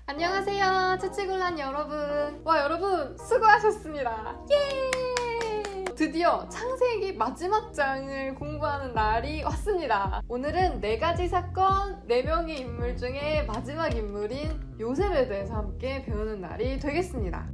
안녕하세요, 채찍울란 여러분. 와, 여러분 수고하셨습니다. 예! 드디어 창세기 마지막 장을 공부하는 날이 왔습니다. 오늘은 4가지 사건, 4명의 인물 중에 마지막 인물인 요셉에 대해서 함께 배우는 날이 되겠습니다.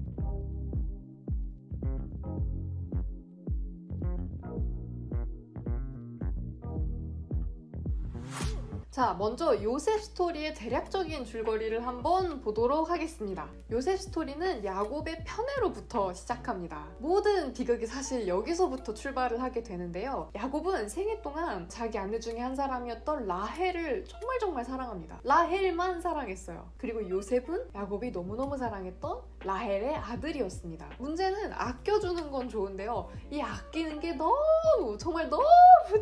자, 먼저 요셉 스토리의 대략적인 줄거리를 한번 보도록 하겠습니다. 요셉 스토리는 야곱의 편애로부터 시작합니다. 모든 비극이 사실 여기서부터 출발을 하게 되는데요. 야곱은 생애 동안 자기 아내 중에 한 사람이었던 라헬을 정말 사랑합니다. 라헬만 사랑했어요. 그리고 요셉은 야곱이 너무너무 사랑했던 라헬의 아들이었습니다. 문제는 아껴주는 건 좋은데요. 이 아끼는 게 정말 너무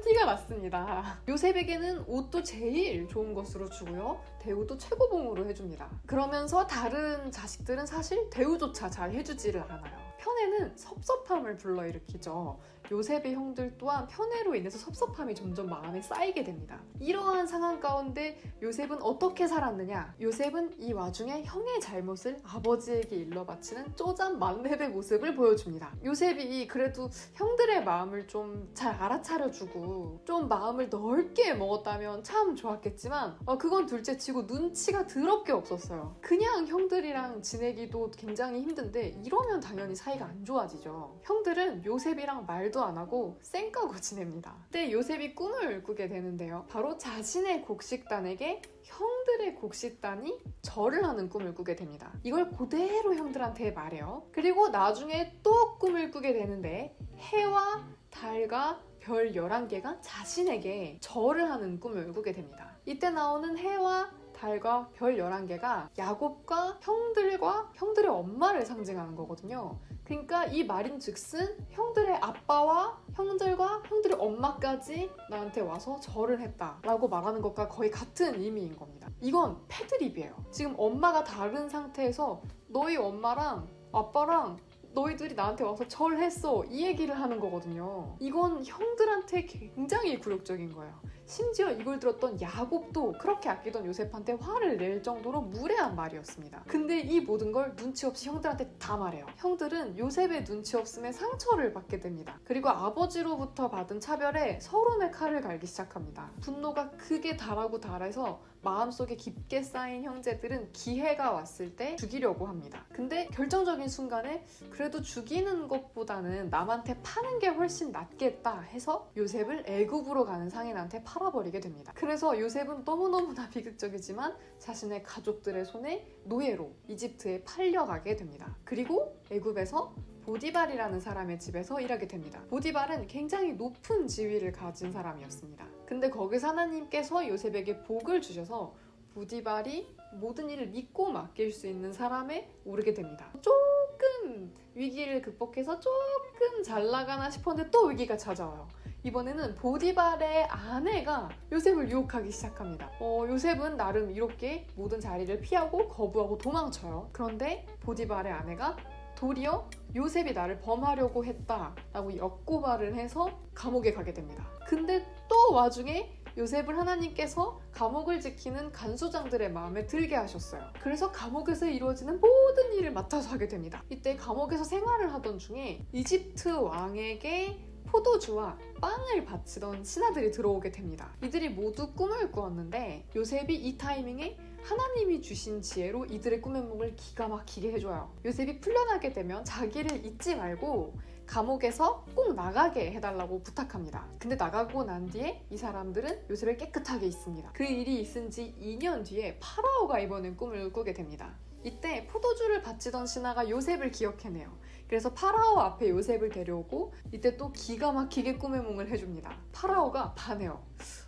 티가 났습니다. 요셉에게는 옷도 제일 좋은 것으로 주고요. 대우도 최고봉으로 해줍니다. 그러면서 다른 자식들은 사실 대우조차 잘 해주지를 않아요. 편애는 섭섭함을 불러일으키죠. 요셉의 형들 또한 편애로 인해서 섭섭함이 점점 마음에 쌓이게 됩니다. 이러한 상황 가운데 요셉은 어떻게 살았느냐? 요셉은 이 와중에 형의 잘못을 아버지에게 일러바치는 쪼잔 만렙의 모습을 보여줍니다. 요셉이 그래도 형들의 마음을 좀 잘 알아차려주고 좀 마음을 넓게 먹었다면 참 좋았겠지만 그건 둘째치고 눈치가 더럽게 없었어요. 그냥 형들이랑 지내기도 굉장히 힘든데 이러면 당연히 사이가 안 좋아지죠. 형들은 요셉이랑 말도 안 하고 쌩까고 지냅니다. 그때 요셉이 꿈을 꾸게 되는데요. 바로 자신의 곡식단에게 형들의 곡식단이 절을 하는 꿈을 꾸게 됩니다. 이걸 그대로 형들한테 말해요. 그리고 나중에 또 꿈을 꾸게 되는데 해와 달과 별 11개가 자신에게 절을 하는 꿈을 꾸게 됩니다. 이때 나오는 해와 달과 별 11개가 야곱과 형들의 엄마를 상징하는 거거든요. 그러니까 이 말인즉슨 형들의 아빠와 형들과 형들의 엄마까지 나한테 와서 절을 했다라고 말하는 것과 거의 같은 의미인 겁니다. 이건 패드립이에요. 지금 엄마가 다른 상태에서 너희 엄마랑 아빠랑 너희들이 나한테 와서 절했어 이 얘기를 하는 거거든요. 이건 형들한테 굉장히 굴욕적인 거예요. 심지어 이걸 들었던 야곱도 그렇게 아끼던 요셉한테 화를 낼 정도로 무례한 말이었습니다. 근데 이 모든 걸 눈치 없이 형들한테 다 말해요. 형들은 요셉의 눈치 없음에 상처를 받게 됩니다. 그리고 아버지로부터 받은 차별에 서론의 칼을 갈기 시작합니다. 분노가 크게 달해서 마음속에 깊게 쌓인 형제들은 기회가 왔을 때 죽이려고 합니다. 근데 결정적인 순간에 그래도 죽이는 것보다는 남한테 파는 게 훨씬 낫겠다 해서 요셉을 애굽으로 가는 상인한테 팔아버리게 됩니다. 그래서 요셉은 너무너무나 비극적이지만 자신의 가족들의 손에 노예로 이집트에 팔려가게 됩니다. 그리고 애굽에서 보디발이라는 사람의 집에서 일하게 됩니다. 보디발은 굉장히 높은 지위를 가진 사람이었습니다. 근데 거기서 하나님께서 요셉에게 복을 주셔서 보디발이 모든 일을 믿고 맡길 수 있는 사람에 오르게 됩니다. 조금 위기를 극복해서 조금 잘 나가나 싶었는데 또 위기가 찾아와요. 이번에는 보디발의 아내가 요셉을 유혹하기 시작합니다. 요셉은 나름 이롭게 모든 자리를 피하고 거부하고 도망쳐요. 그런데 보디발의 아내가 도리어 요셉이 나를 범하려고 했다라고 역고발을 해서 감옥에 가게 됩니다. 근데 또 와중에 요셉을 하나님께서 감옥을 지키는 간수장들의 마음에 들게 하셨어요. 그래서 감옥에서 이루어지는 모든 일을 맡아서 하게 됩니다. 이때 감옥에서 생활을 하던 중에 이집트 왕에게 포도주와 빵을 바치던 신하들이 들어오게 됩니다. 이들이 모두 꿈을 꾸었는데 요셉이 이 타이밍에 하나님이 주신 지혜로 이들의 꿈의 목을 기가 막히게 해줘요. 요셉이 풀려나게 되면 자기를 잊지 말고 감옥에서 꼭 나가게 해달라고 부탁합니다. 근데 나가고 난 뒤에 이 사람들은 요셉을 깨끗하게 잊습니다. 그 일이 있은 지 2년 뒤에 파라오가 이번엔 꿈을 꾸게 됩니다. 이때 포도주를 바치던 신하가 요셉을 기억해내요. 그래서 파라오 앞에 요셉을 데려오고 이때 또 기가 막히게 꿈의 몽을 해줍니다. 파라오가 반해요.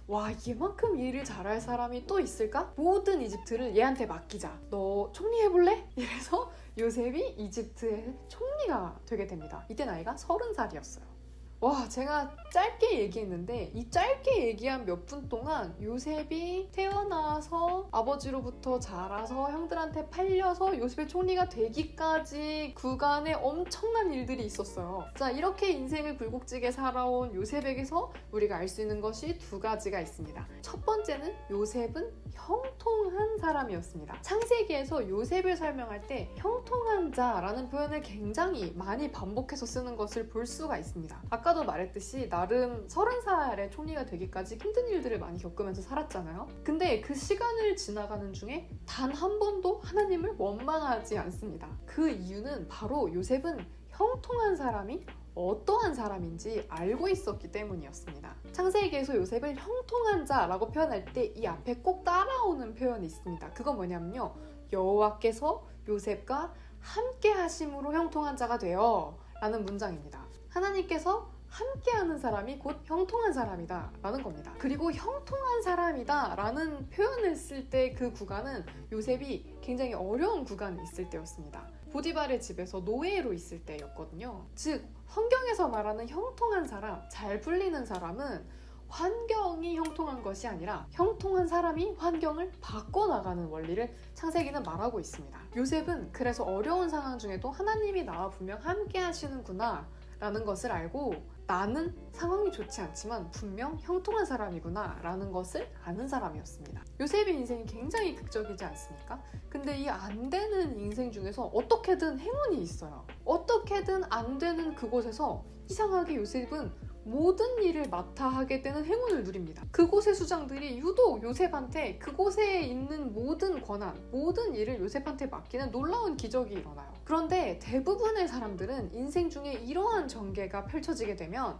와, 얘만큼 일을 잘할 사람이 또 있을까? 모든 이집트를 얘한테 맡기자. 너 총리해볼래? 이래서 요셉이 이집트의 총리가 되게 됩니다. 이때 나이가 30살이었어요. 와, 제가 짧게 얘기했는데 이 짧게 얘기한 몇 분 동안 요셉이 태어나서 아버지로부터 자라서 형들한테 팔려서 요셉의 총리가 되기까지 구간에 엄청난 일들이 있었어요. 자, 이렇게 인생을 굴곡지게 살아온 요셉에게서 우리가 알 수 있는 것이 두 가지가 있습니다. 첫 번째는 요셉은 형통한 사람이었습니다. 창세기에서 요셉을 설명할 때 형통한 자라는 표현을 굉장히 많이 반복해서 쓰는 것을 볼 수가 있습니다. 아까도 말했듯이 나름 30살의 총리가 되기까지 힘든 일들을 많이 겪으면서 살았잖아요. 근데 그 시간을 지나가는 중에 단 한 번도 하나님을 원망하지 않습니다. 그 이유는 바로 요셉은 형통한 사람이 어떠한 사람인지 알고 있었기 때문이었습니다. 창세기에서 요셉을 형통한 자라고 표현할 때 이 앞에 꼭 따라오는 표현이 있습니다. 그건 뭐냐면요, 여호와께서 요셉과 함께 하심으로 형통한 자가 되어 라는 문장입니다. 하나님께서 함께하는 사람이 곧 형통한 사람이다 라는 겁니다. 그리고 형통한 사람이다 라는 표현을 쓸 때 그 구간은 요셉이 굉장히 어려운 구간이 있을 때였습니다. 보디발의 집에서 노예로 있을 때였거든요. 즉 성경에서 말하는 형통한 사람, 잘 불리는 사람은 환경이 형통한 것이 아니라 형통한 사람이 환경을 바꿔나가는 원리를 창세기는 말하고 있습니다. 요셉은 그래서 어려운 상황 중에도 하나님이 나와 분명 함께 하시는구나 라는 것을 알고 나는 상황이 좋지 않지만 분명 형통한 사람이구나 라는 것을 아는 사람이었습니다. 요셉의 인생이 굉장히 극적이지 않습니까? 근데 이 안 되는 인생 중에서 어떻게든 행운이 있어요. 어떻게든 안 되는 그곳에서 이상하게 요셉은 모든 일을 맡아 하게 되는 행운을 누립니다. 그곳의 수장들이 유독 요셉한테 그곳에 있는 모든 권한, 모든 일을 요셉한테 맡기는 놀라운 기적이 일어나요. 그런데 대부분의 사람들은 인생 중에 이러한 전개가 펼쳐지게 되면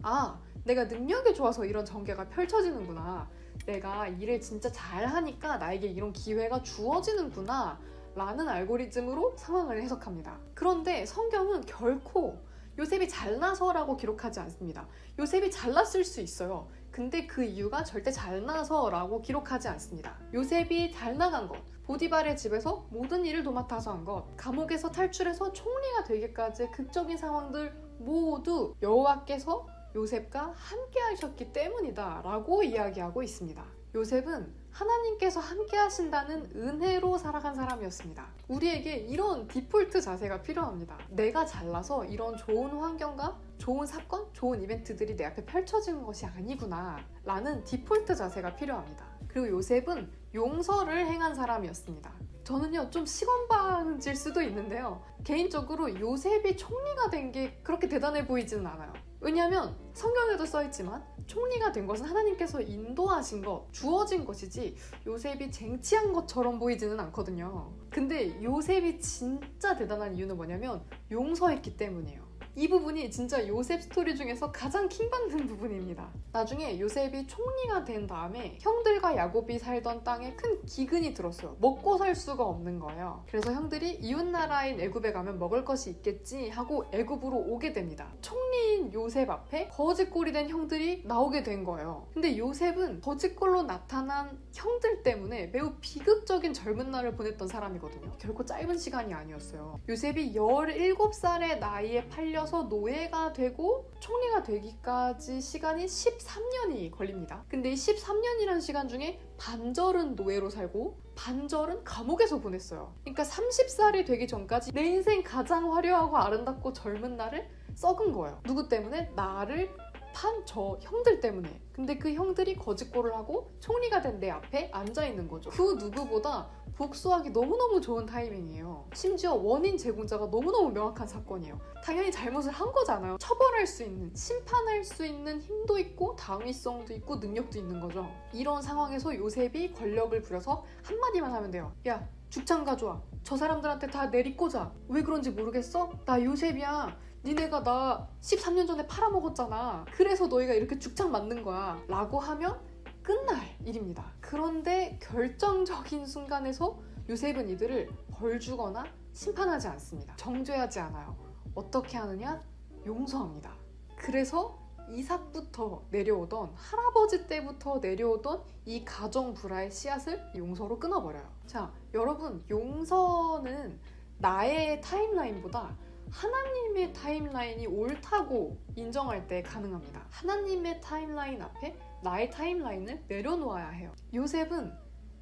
내가 능력이 좋아서 이런 전개가 펼쳐지는구나. 내가 일을 진짜 잘하니까 나에게 이런 기회가 주어지는구나 라는 알고리즘으로 상황을 해석합니다. 그런데 성경은 결코 요셉이 잘나서라고 기록하지 않습니다. 요셉이 잘났을 수 있어요. 근데 그 이유가 절대 잘나서라고 기록하지 않습니다. 요셉이 잘나간 것, 보디발의 집에서 모든 일을 도맡아서 한 것, 감옥에서 탈출해서 총리가 되기까지의 극적인 상황들 모두 여호와께서 요셉과 함께 하셨기 때문이다 라고 이야기하고 있습니다. 요셉은 하나님께서 함께 하신다는 은혜로 살아간 사람이었습니다. 우리에게 이런 디폴트 자세가 필요합니다. 내가 잘나서 이런 좋은 환경과 좋은 사건, 좋은 이벤트들이 내 앞에 펼쳐지는 것이 아니구나 라는 디폴트 자세가 필요합니다. 그리고 요셉은 용서를 행한 사람이었습니다. 저는요 좀 시건방질 수도 있는데요, 개인적으로 요셉이 총리가 된 게 그렇게 대단해 보이지는 않아요. 왜냐하면 성경에도 써있지만 총리가 된 것은 하나님께서 인도하신 것, 주어진 것이지 요셉이 쟁취한 것처럼 보이지는 않거든요. 근데 요셉이 진짜 대단한 이유는 뭐냐면 용서했기 때문이에요. 이 부분이 진짜 요셉 스토리 중에서 가장 킹받는 부분입니다. 나중에 요셉이 총리가 된 다음에 형들과 야곱이 살던 땅에 큰 기근이 들었어요. 먹고 살 수가 없는 거예요. 그래서 형들이 이웃나라인 애굽에 가면 먹을 것이 있겠지 하고 애굽으로 오게 됩니다. 총리인 요셉 앞에 거짓골이 된 형들이 나오게 된 거예요. 근데 요셉은 거짓골로 나타난 형들 때문에 매우 비극적인 젊은 날을 보냈던 사람이거든요. 결코 짧은 시간이 아니었어요. 요셉이 17살의 나이에 팔려서 노예가 되고 총리가 되기까지 시간이 13년이 걸립니다. 근데 이 13년이라는 시간 중에 반절은 노예로 살고 반절은 감옥에서 보냈어요. 그러니까 30살이 되기 전까지 내 인생 가장 화려하고 아름답고 젊은 날을 썩은 거예요. 누구 때문에? 나를 판 저 형들 때문에. 근데 그 형들이 거짓골을 하고 총리가 된 내 앞에 앉아있는 거죠. 그 누구보다 복수하기 너무너무 좋은 타이밍이에요. 심지어 원인 제공자가 너무너무 명확한 사건이에요. 당연히 잘못을 한 거잖아요. 처벌할 수 있는, 심판할 수 있는 힘도 있고 당위성도 있고 능력도 있는 거죠. 이런 상황에서 요셉이 권력을 부려서 한마디만 하면 돼요. 야, 죽창 가져와. 저 사람들한테 다 내리꽂아. 왜 그런지 모르겠어? 나 요셉이야. 니네가 나 13년 전에 팔아먹었잖아. 그래서 너희가 이렇게 죽창 맞는 거야. 라고 하면 끝날 일입니다. 그런데 결정적인 순간에서 요셉은 이들을 벌 주거나 심판하지 않습니다. 정죄하지 않아요. 어떻게 하느냐? 용서합니다. 그래서 이삭부터 내려오던, 할아버지 때부터 내려오던 이 가정 불화의 씨앗을 용서로 끊어버려요. 자, 여러분, 용서는 나의 타임라인보다 하나님의 타임라인이 옳다고 인정할 때 가능합니다. 하나님의 타임라인 앞에 나의 타임라인을 내려놓아야 해요. 요셉은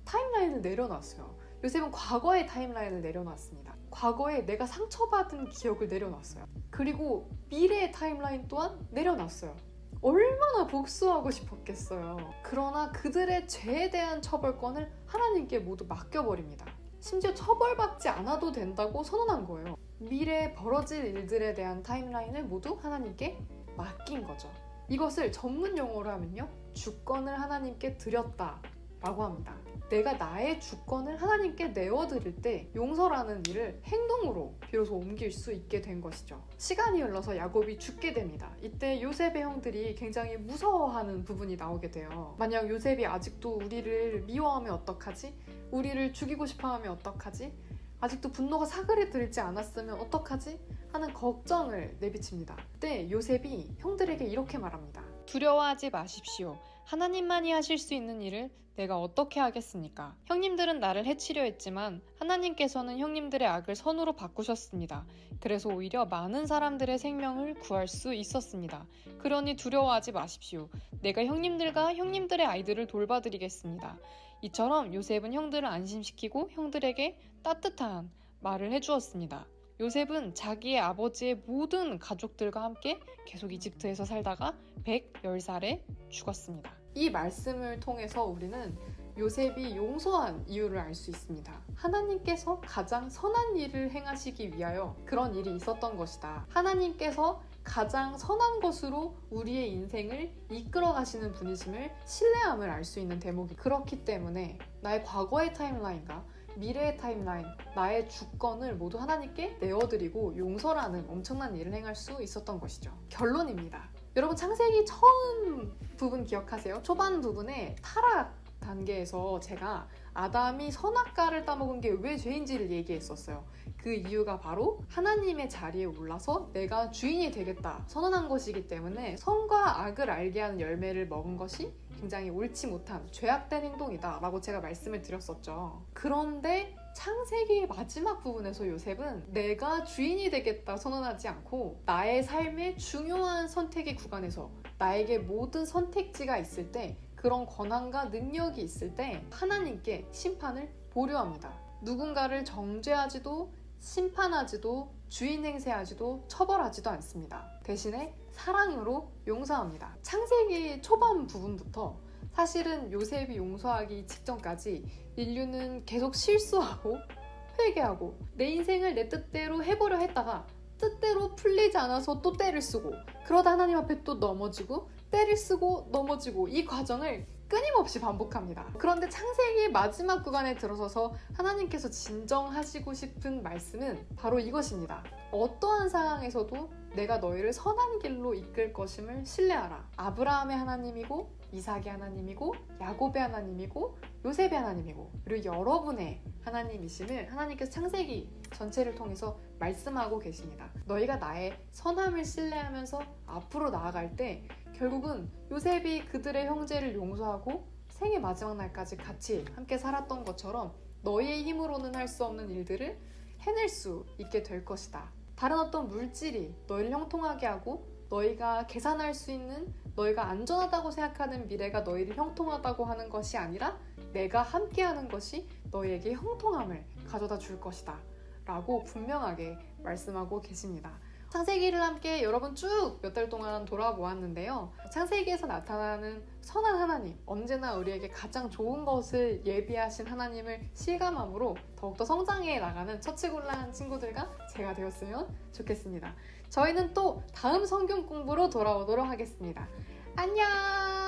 타임라인을 내려놨어요. 요셉은 과거의 타임라인을 내려놨습니다. 과거에 내가 상처받은 기억을 내려놨어요. 그리고 미래의 타임라인 또한 내려놨어요. 얼마나 복수하고 싶었겠어요. 그러나 그들의 죄에 대한 처벌권을 하나님께 모두 맡겨버립니다. 심지어 처벌받지 않아도 된다고 선언한 거예요. 미래에 벌어질 일들에 대한 타임라인을 모두 하나님께 맡긴 거죠. 이것을 전문 용어로 하면요, 주권을 하나님께 드렸다 라고 합니다. 내가 나의 주권을 하나님께 내어드릴 때 용서라는 일을 행동으로 비로소 옮길 수 있게 된 것이죠. 시간이 흘러서 야곱이 죽게 됩니다. 이때 요셉의 형들이 굉장히 무서워하는 부분이 나오게 돼요. 만약 요셉이 아직도 우리를 미워하면 어떡하지? 우리를 죽이고 싶어하면 어떡하지? 아직도 분노가 사그레들지 않았으면 어떡하지? 하는 걱정을 내비칩니다. 그때 요셉이 형들에게 이렇게 말합니다. 두려워하지 마십시오. 하나님만이 하실 수 있는 일을 내가 어떻게 하겠습니까? 형님들은 나를 해치려 했지만 하나님께서는 형님들의 악을 선으로 바꾸셨습니다. 그래서 오히려 많은 사람들의 생명을 구할 수 있었습니다. 그러니 두려워하지 마십시오. 내가 형님들과 형님들의 아이들을 돌봐드리겠습니다. 이처럼 요셉은 형들을 안심시키고 형들에게 따뜻한 말을 해주었습니다. 요셉은 자기의 아버지의 모든 가족들과 함께 계속 이집트에서 살다가 110살에 죽었습니다. 이 말씀을 통해서 우리는 요셉이 용서한 이유를 알 수 있습니다. 하나님께서 가장 선한 일을 행하시기 위하여 그런 일이 있었던 것이다. 하나님께서 가장 선한 것으로 우리의 인생을 이끌어 가시는 분이심을 신뢰함을 알 수 있는 대목이 그렇기 때문에 나의 과거의 타임라인과 미래의 타임라인, 나의 주권을 모두 하나님께 내어드리고 용서라는 엄청난 일을 행할 수 있었던 것이죠. 결론입니다. 여러분 창세기 처음 부분 기억하세요? 초반 부분에 타락 단계에서 제가 아담이 선악과를 따먹은 게 왜 죄인지를 얘기했었어요. 그 이유가 바로 하나님의 자리에 올라서 내가 주인이 되겠다 선언한 것이기 때문에 선과 악을 알게 하는 열매를 먹은 것이 굉장히 옳지 못한 죄악된 행동이다 라고 제가 말씀을 드렸었죠. 그런데 창세기의 마지막 부분에서 요셉은 내가 주인이 되겠다 선언하지 않고 나의 삶의 중요한 선택의 구간에서 나에게 모든 선택지가 있을 때, 그런 권한과 능력이 있을 때 하나님께 심판을 보류합니다. 누군가를 정죄하지도 심판하지도 주인 행세하지도 처벌하지도 않습니다. 대신에 사랑으로 용서합니다. 창세기 초반 부분부터 사실은 요셉이 용서하기 직전까지 인류는 계속 실수하고 회개하고 내 인생을 내 뜻대로 해보려 했다가 뜻대로 풀리지 않아서 또 때를 쓰고, 그러다 하나님 앞에 또 넘어지고 때를 쓰고 넘어지고, 이 과정을 끊임없이 반복합니다. 그런데 창세기 마지막 구간에 들어서서 하나님께서 진정하시고 싶은 말씀은 바로 이것입니다. 어떠한 상황에서도 내가 너희를 선한 길로 이끌 것임을 신뢰하라. 아브라함의 하나님이고 이삭의 하나님이고 야곱의 하나님이고 요셉의 하나님이고 그리고 여러분의 하나님이심을 하나님께서 창세기 전체를 통해서 말씀하고 계십니다. 너희가 나의 선함을 신뢰하면서 앞으로 나아갈 때 결국은 요셉이 그들의 형제를 용서하고 생의 마지막 날까지 같이 함께 살았던 것처럼 너희의 힘으로는 할 수 없는 일들을 해낼 수 있게 될 것이다. 다른 어떤 물질이 너희를 형통하게 하고 너희가 계산할 수 있는, 너희가 안전하다고 생각하는 미래가 너희를 형통하다고 하는 것이 아니라 내가 함께하는 것이 너희에게 형통함을 가져다 줄 것이다 라고 분명하게 말씀하고 계십니다. 창세기를 함께 여러분 쭉 몇 달 동안 돌아보았는데요. 창세기에서 나타나는 선한 하나님, 언제나 우리에게 가장 좋은 것을 예비하신 하나님을 실감함으로 더욱더 성장해 나가는 처치곤란 친구들과 제가 되었으면 좋겠습니다. 저희는 또 다음 성경 공부로 돌아오도록 하겠습니다. 안녕!